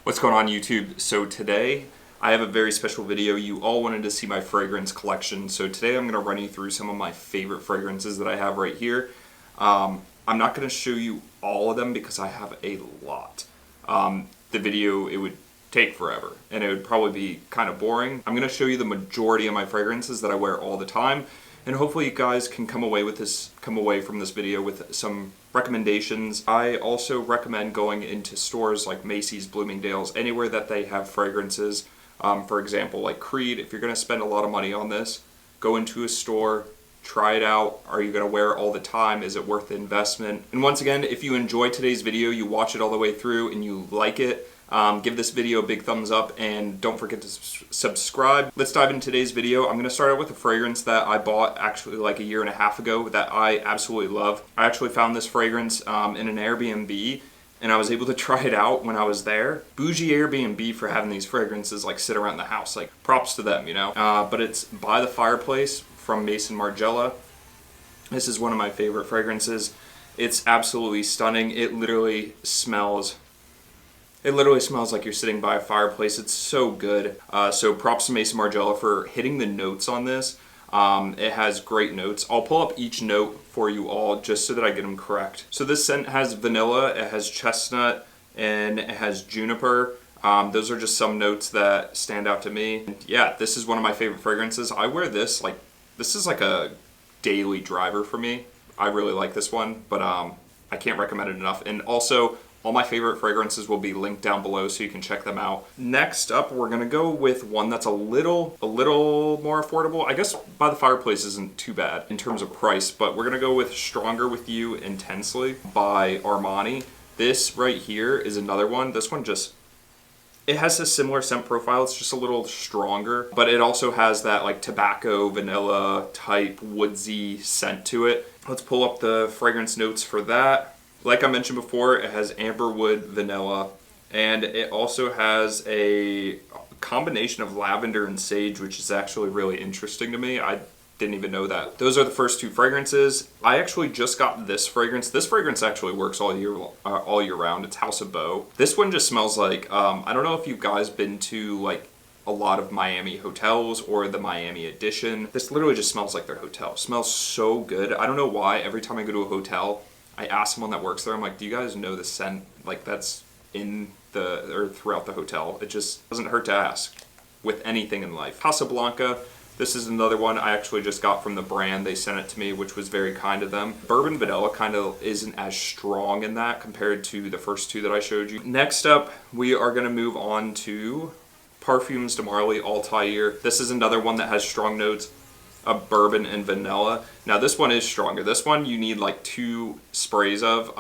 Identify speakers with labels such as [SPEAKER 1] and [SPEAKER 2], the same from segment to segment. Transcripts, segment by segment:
[SPEAKER 1] What's going on YouTube? So today I have a very special video. You all wanted to see my fragrance collection. So today I'm going to run you through some of my favorite fragrances that I have right here. I'm not going to show you all of them because I have a lot. The video, it would take forever and it would probably be kind of boring. I'm going to show you the majority of my fragrances that I wear all the time. And hopefully you guys can come away from this video with some recommendations. I also recommend going into stores like Macy's, Bloomingdale's, anywhere that they have fragrances. For example, like Creed, if you're going to spend a lot of money on this, go into a store, try it out. Are you going to wear it all the time? Is it worth the investment? And once again, if you enjoyed today's video, you watch it all the way through and you like it, give this video a big thumbs up and don't forget to subscribe. Let's dive into today's video. I'm going to start out with a fragrance that I bought actually like a year and a half ago that I absolutely love. I actually found this fragrance in an Airbnb and I was able to try it out when I was there. Bougie Airbnb for having these fragrances like sit around the house. Like props to them, you know. But it's By the Fireplace from Maison Margiela. This is one of my favorite fragrances. It's absolutely stunning. It literally smells like you're sitting by a fireplace. It's so good. So props to Maison Margiela for hitting the notes on this. It has great notes. I'll pull up each note for you all just so that I get them correct. So this scent has vanilla, it has chestnut, and it has juniper. Those are just some notes that stand out to me. And yeah, this is one of my favorite fragrances. I wear this, this is like a daily driver for me. I really like this one, but I can't recommend it enough. And also, all my favorite fragrances will be linked down below so you can check them out. Next up, we're gonna go with one that's a little more affordable. I guess By the Fireplace isn't too bad in terms of price, but we're gonna go with Stronger With You Intensely by Armani. This right here is another one. This one it has a similar scent profile. It's just a little stronger, but it also has that like tobacco, vanilla type woodsy scent to it. Let's pull up the fragrance notes for that. Like I mentioned before, it has amberwood, vanilla, and it also has a combination of lavender and sage, which is actually really interesting to me. I didn't even know that. Those are the first two fragrances. I actually just got this fragrance. This fragrance actually works all year round. It's House of Beau. This one just smells like, I don't know if you guys been to like a lot of Miami hotels or the Miami edition. This literally just smells like their hotel. It smells so good. I don't know why. Every time I go to a hotel, I ask someone that works there, I'm like, do you guys know the scent like that's throughout the hotel? It just doesn't hurt to ask with anything in life. Casablanca, this is another one I actually just got from the brand. They sent it to me, which was very kind of them. Bourbon vanilla kind of isn't as strong in that compared to the first two that I showed you. Next up, we are gonna move on to Parfums de Marly Altair. This is another one that has strong notes of bourbon and vanilla. Now this one is stronger. This one you need like 2 sprays of.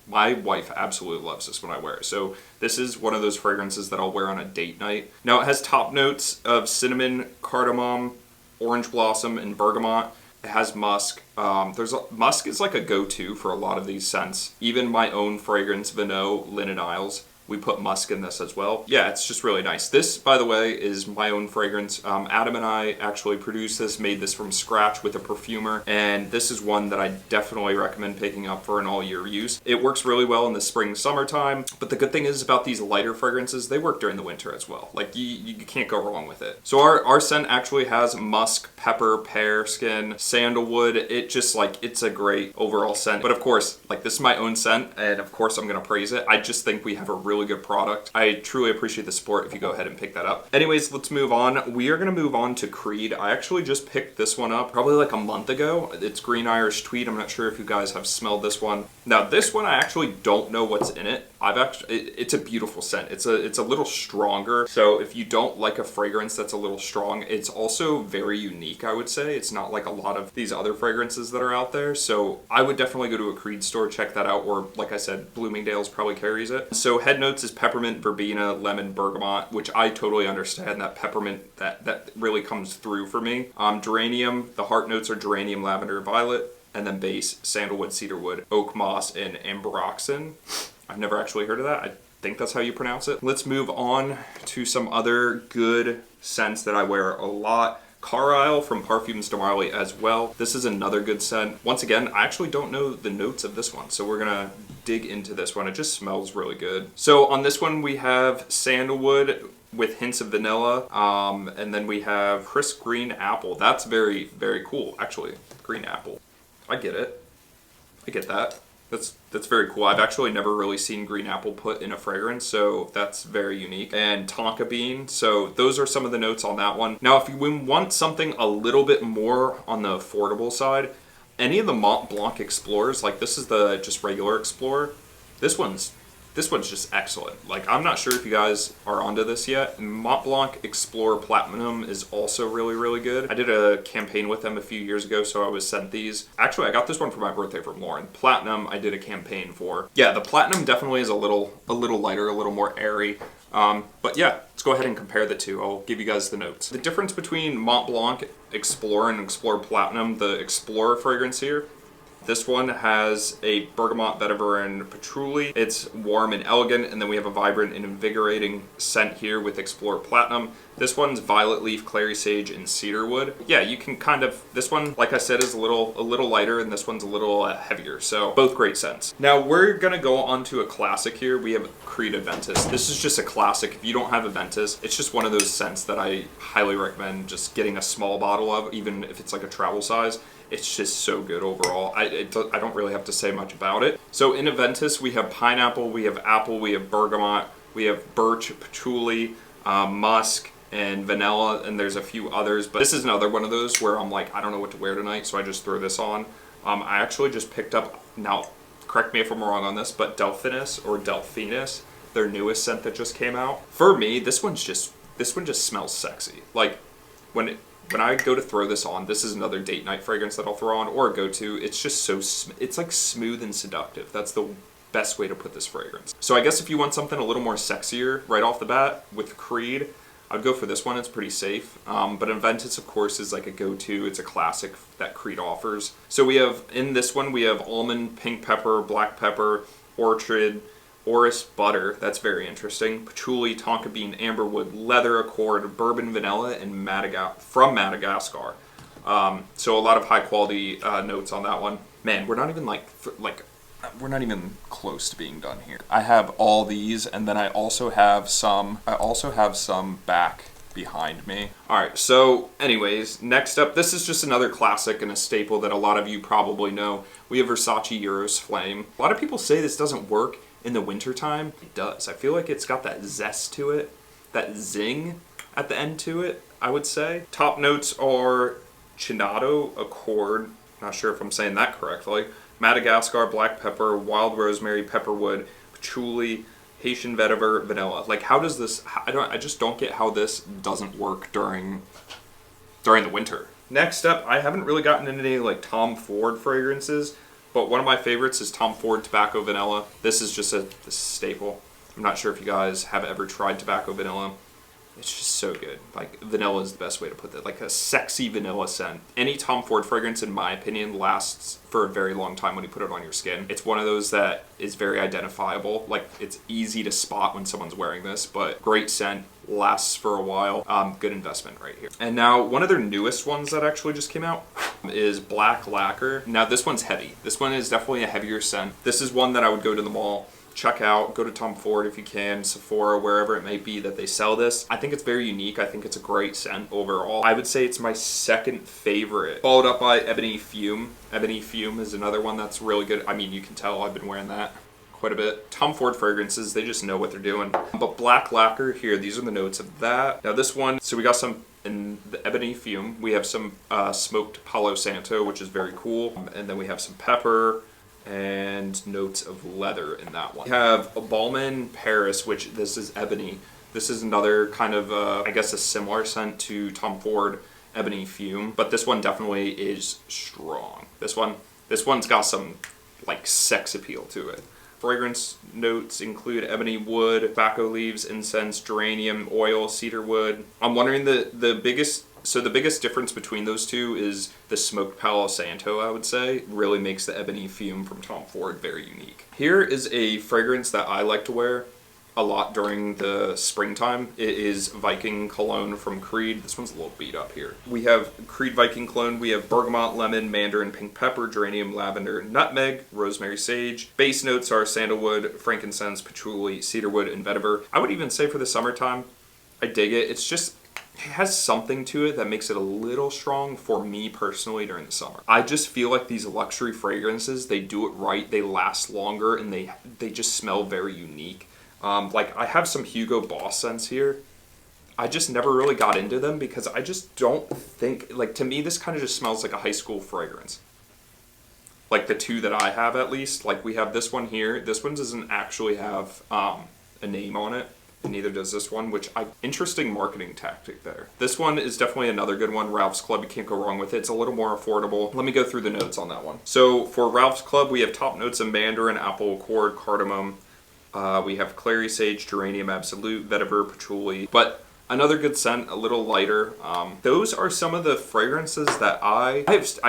[SPEAKER 1] My wife absolutely loves this when I wear it. So this is one of those fragrances that I'll wear on a date night. Now it has top notes of cinnamon, cardamom, orange blossom, and bergamot. It has musk. Musk is like a go-to for a lot of these scents. Even my own fragrance, Vino Linen Isles, we put musk in this as well. Yeah, it's just really nice. This, by the way, is my own fragrance. Adam and I actually produced this, made this from scratch with a perfumer, and this is one that I definitely recommend picking up for an all-year use. It works really well in the spring, summertime, but the good thing is about these lighter fragrances, they work during the winter as well. Like, you can't go wrong with it. So our scent actually has musk, pepper, pear skin, sandalwood. It just like, it's a great overall scent. But of course, like this is my own scent, and of course I'm gonna praise it. I just think we have a really good product. I truly appreciate the support if you go ahead and pick that up. Anyways, let's move on. We are going to move on to Creed. I actually just picked this one up probably like a month ago. It's Green Irish Tweed. I'm not sure if you guys have smelled this one. Now this one I actually don't know what's in it. It's a beautiful scent. It's a little stronger. So if you don't like a fragrance that's a little strong, it's also very unique, I would say. It's not like a lot of these other fragrances that are out there. So I would definitely go to a Creed store, check that out, or like I said, Bloomingdale's probably carries it. So head notes is peppermint, verbena, lemon, bergamot, which I totally understand that peppermint, that really comes through for me. Geranium, the heart notes are geranium, lavender, violet, and then base, sandalwood, cedarwood, oak moss, and ambroxan. I've never actually heard of that. I think that's how you pronounce it. Let's move on to some other good scents that I wear a lot. Carlisle from Parfums de Marly as well. This is another good scent. Once again, I actually don't know the notes of this one, so we're gonna dig into this one. It just smells really good. So on this one, we have sandalwood with hints of vanilla, and then we have crisp green apple. That's very, very cool, actually. Green apple. I get it. I get that. That's very cool. I've actually never really seen green apple put in a fragrance, so that's very unique. And tonka bean, so those are some of the notes on that one. Now, if you want something a little bit more on the affordable side, any of the MontBlanc Explorers, like this is the just regular Explorer, this one's just excellent. Like, I'm not sure if you guys are onto this yet. MontBlanc Explorer Platinum is also really, really good. I did a campaign with them a few years ago, so I was sent these. Actually, I got this one for my birthday from Lauren. Platinum, I did a campaign for. Yeah, the Platinum definitely is a little lighter, a little more airy. But yeah, let's go ahead and compare the two. I'll give you guys the notes. The difference between MontBlanc Explorer and Explorer Platinum, the Explorer fragrance here, this one has a bergamot, vetiver, and patchouli. It's warm and elegant, and then we have a vibrant and invigorating scent here with Explorer Platinum. This one's violet leaf, clary sage, and cedarwood. Yeah, you can kind of, this one, like I said, is a little lighter, and this one's a little heavier, so both great scents. Now, we're gonna go on to a classic here. We have Creed Aventus. This is just a classic. If you don't have Aventus, it's just one of those scents that I highly recommend just getting a small bottle of, even if it's like a travel size. It's just so good overall. I don't really have to say much about it. So in Aventus, we have pineapple, we have apple, we have bergamot, we have birch, patchouli, musk, and vanilla, and there's a few others. But this is another one of those where I'm like, I don't know what to wear tonight, so I just throw this on. I actually just picked up, now correct me if I'm wrong on this, but Delphinus or Delphinus, their newest scent that just came out. For me, this one just smells sexy. Like, when I go to throw this on, this is another date night fragrance that I'll throw on, or go to. It's just so, it's like smooth and seductive. That's the best way to put this fragrance. So I guess if you want something a little more sexier right off the bat with Creed, I'd go for this one. It's pretty safe. But Aventus, of course, is like a go-to. It's a classic that Creed offers. So we have, in this one, we have almond, pink pepper, black pepper, orchid, orris butter, that's very interesting, patchouli, tonka bean, amberwood, leather accord, bourbon vanilla, and from Madagascar. So a lot of high quality notes on that one. Man, we're not even we're not even close to being done here. I have all these, and then I also have some back behind me. All right, so anyways, next up, this is just another classic and a staple that a lot of you probably know. We have Versace Euros Flame. A lot of people say this doesn't work in the wintertime. It does. I feel like it's got that zest to it, that zing at the end to it, I would say. Top notes are Chinado, Accord, not sure if I'm saying that correctly, Madagascar, black pepper, wild rosemary, pepperwood, patchouli, Haitian vetiver, vanilla. Like, how does this, I just don't get how this doesn't work during the winter. Next up, I haven't really gotten into any like Tom Ford fragrances, but one of my favorites is Tom Ford Tobacco Vanilla. This is just a staple. I'm not sure if you guys have ever tried Tobacco Vanilla. It's just so good. Like, vanilla is the best way to put that. Like a sexy vanilla scent. Any Tom Ford fragrance, in my opinion, lasts for a very long time when you put it on your skin. It's one of those that is very identifiable. Like, it's easy to spot when someone's wearing this, but great scent, lasts for a while. Good investment right here. And now, one of their newest ones that actually just came out is Black Lacquer. Now, this one's heavy. This one is definitely a heavier scent. This is one that I would go to the mall, check out, go to Tom Ford if you can, Sephora, wherever it may be that they sell this. I think it's very unique. I think it's a great scent overall. I would say it's my second favorite, followed up by Ebony Fume. Ebony Fume is another one that's really good. I mean, you can tell I've been wearing that quite a bit. Tom Ford fragrances, they just know what they're doing. But Black Lacquer here, these are the notes of that. Now this one, so we got some in the Ebony Fume. We have some smoked Palo Santo, which is very cool. And then we have some pepper and notes of leather in that one. We have a Balmain Paris, which this is Ebony. This is another kind of, I guess, a similar scent to Tom Ford Ebony Fume, but this one definitely is strong. This one's got some like sex appeal to it. Fragrance notes include ebony wood, tobacco leaves, incense, geranium, oil, cedar wood. I'm wondering the biggest difference between those two is the smoked Palo Santo, I would say, really makes the Ebony Fume from Tom Ford very unique. Here is a fragrance that I like to wear a lot during the springtime. It is Viking Cologne from Creed. This one's a little beat up here. We have Creed Viking Cologne. We have bergamot, lemon, mandarin, pink pepper, geranium, lavender, nutmeg, rosemary, sage. Base notes are sandalwood, frankincense, patchouli, cedarwood, and vetiver. I would even say for the summertime, I dig it. It's just, it has something to it that makes it a little strong for me personally during the summer. I just feel like these luxury fragrances, they do it right, they last longer, and they just smell very unique. Like I have some Hugo Boss scents here. I just never really got into them because I just don't think, like to me this kind of just smells like a high school fragrance. Like the two that I have at least. Like we have this one here. This one doesn't actually have a name on it. And neither does this one, which interesting marketing tactic there. This one is definitely another good one. Ralph's Club, you can't go wrong with it. It's a little more affordable. Let me go through the notes on that one. So for Ralph's Club, we have top notes of mandarin, apple accord, cardamom. We have clary sage, geranium absolute, vetiver, patchouli. But another good scent, a little lighter. Those are some of the fragrances that I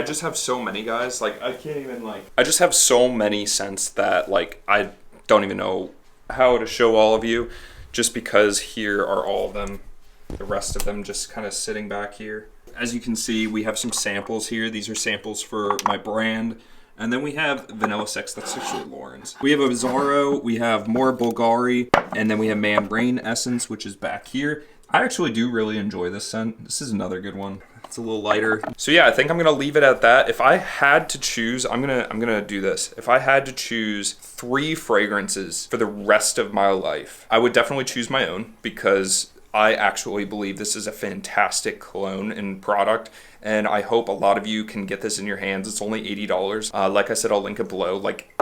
[SPEAKER 1] just have so many, guys. Like I can't even I just have so many scents that like I don't even know how to show all of you. Just because here are all of them, the rest of them just kind of sitting back here. As you can see, we have some samples here. These are samples for my brand. And then we have Vanilla Sex, that's actually Lauren's. We have a Bizarro, we have more Bulgari, and then we have Membrane Essence, which is back here. I actually do really enjoy this scent. This is another good one. It's a little lighter. So yeah, I think I'm gonna leave it at that. If I had to choose, I'm gonna do this. If I had to choose 3 fragrances for the rest of my life, I would definitely choose my own because I actually believe this is a fantastic cologne and product, and I hope a lot of you can get this in your hands. It's only $80. Like I said, I'll link it below. Like,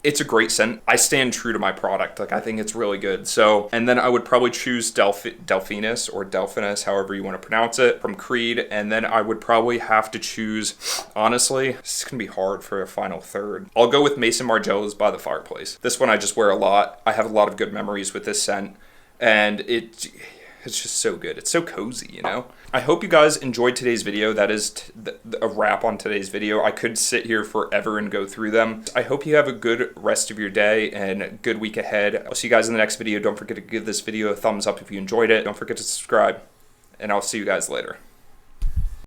[SPEAKER 1] it's a great scent. I stand true to my product. Like, I think it's really good. So, and then I would probably choose Delphinus or Delphinus, however you want to pronounce it, from Creed. And then I would probably have to choose, honestly, this is gonna be hard for a final third. I'll go with Maison Margiela's By the Fireplace. This one I just wear a lot. I have a lot of good memories with this scent, and it's just so good. It's so cozy, you know? I hope you guys enjoyed today's video. That is a wrap on today's video. I could sit here forever and go through them. I hope you have a good rest of your day and a good week ahead. I'll see you guys in the next video. Don't forget to give this video a thumbs up if you enjoyed it. Don't forget to subscribe, and I'll see you guys later.